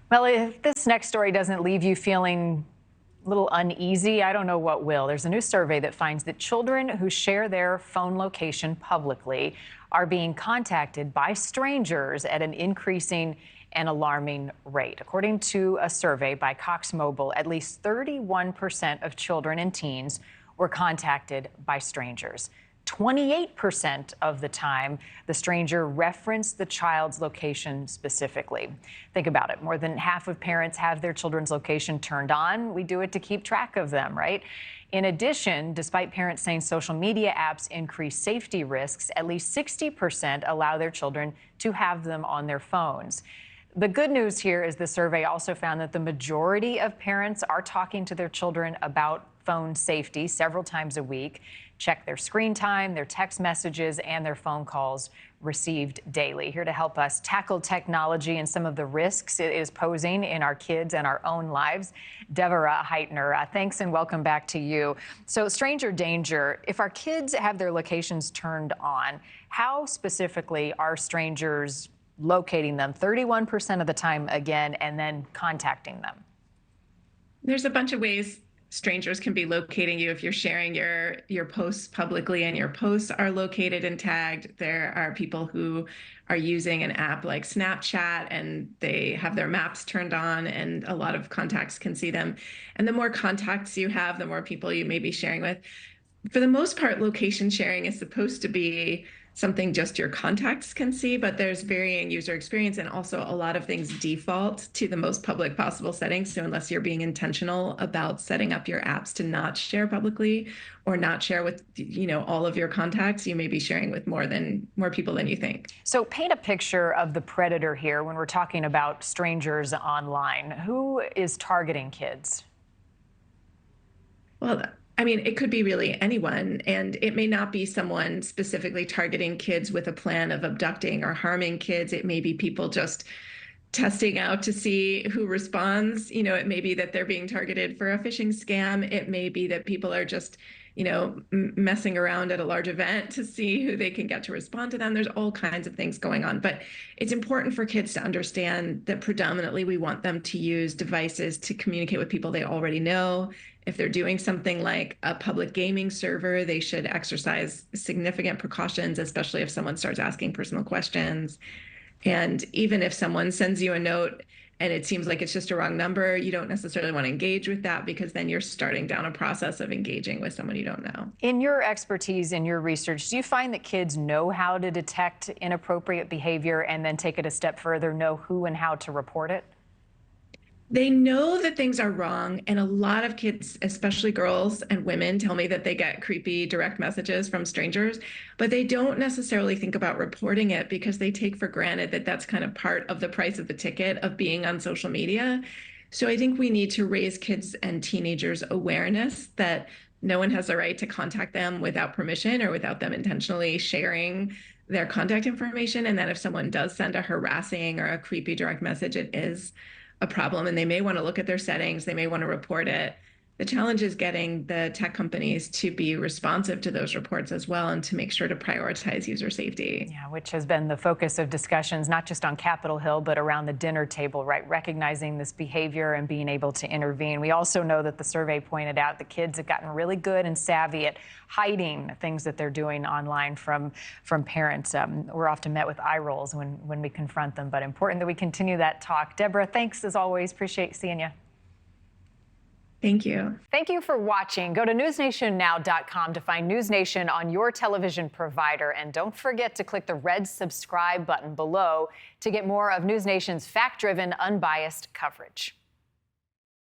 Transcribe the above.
Well, if this next story doesn't leave you feeling a little uneasy, I don't know what will. There's a new survey that finds that children who share their phone location publicly are being contacted by strangers at an increasing and alarming rate. According to a survey by Cox Mobile, at least 31% of children and teens were contacted by strangers. 28% of the time, the stranger referenced the child's location specifically. Think about it. More than half of parents have their children's location turned on. We do it to keep track of them, right? In addition, despite parents saying social media apps increase safety risks, at least 60% allow their children to have them on their phones. The good news here is the survey also found that the majority of parents are talking to their children about phone safety several times a week, check their screen time, their text messages, and their phone calls received daily. Here to help us tackle technology and some of the risks it is posing in our kids and our own lives, Devorah Heitner. Thanks and welcome back to you. So, stranger danger, if our kids have their locations turned on, how specifically are strangers locating them 31% of the time again and then contacting them? There's a bunch of ways strangers can be locating you if you're sharing your posts publicly and your posts are located and tagged. There are people who are using an app like Snapchat and they have their maps turned on and a lot of contacts can see them. And the more contacts you have, the more people you may be sharing with. For the most part, location sharing is supposed to be something just your contacts can see, but there's varying user experience and also a lot of things default to the most public possible settings. So unless you're being intentional about setting up your apps to not share publicly or not share with, all of your contacts, you may be sharing with more people than you think. So paint a picture of the predator here when we're talking about strangers online. Who is targeting kids? Well, it could be really anyone, and it may not be someone specifically targeting kids with a plan of abducting or harming kids. It may be people just testing out to see who responds. It may be that they're being targeted for a phishing scam. It may be that people are just, messing around at a large event to see who they can get to respond to them. There's all kinds of things going on, but it's important for kids to understand that predominantly we want them to use devices to communicate with people they already know. If they're doing something like a public gaming server, they should exercise significant precautions, especially if someone starts asking personal questions. And even if someone sends you a note and it seems like it's just a wrong number, you don't necessarily want to engage with that because then you're starting down a process of engaging with someone you don't know. In your expertise, in your research, do you find that kids know how to detect inappropriate behavior and then take it a step further, know who and how to report it? They know that things are wrong, and a lot of kids, especially girls and women, tell me that they get creepy direct messages from strangers, but they don't necessarily think about reporting it because they take for granted that that's kind of part of the price of the ticket of being on social media. So I think we need to raise kids and teenagers' awareness that no one has the right to contact them without permission or without them intentionally sharing their contact information, and that if someone does send a harassing or a creepy direct message, it is a problem and they may want to look at their settings, they may want to report it. The challenge is getting the tech companies to be responsive to those reports as well and to make sure to prioritize user safety. Yeah, which has been the focus of discussions, not just on Capitol Hill, but around the dinner table, right? Recognizing this behavior and being able to intervene. We also know that the survey pointed out the kids have gotten really good and savvy at hiding things that they're doing online from parents. We're often met with eye rolls when we confront them, but important that we continue that talk. Deborah, thanks as always. Appreciate seeing you. Thank you. Thank you for watching. Go to newsnationnow.com to find NewsNation on your television provider. And don't forget to click the red subscribe button below to get more of NewsNation's fact-driven, unbiased coverage.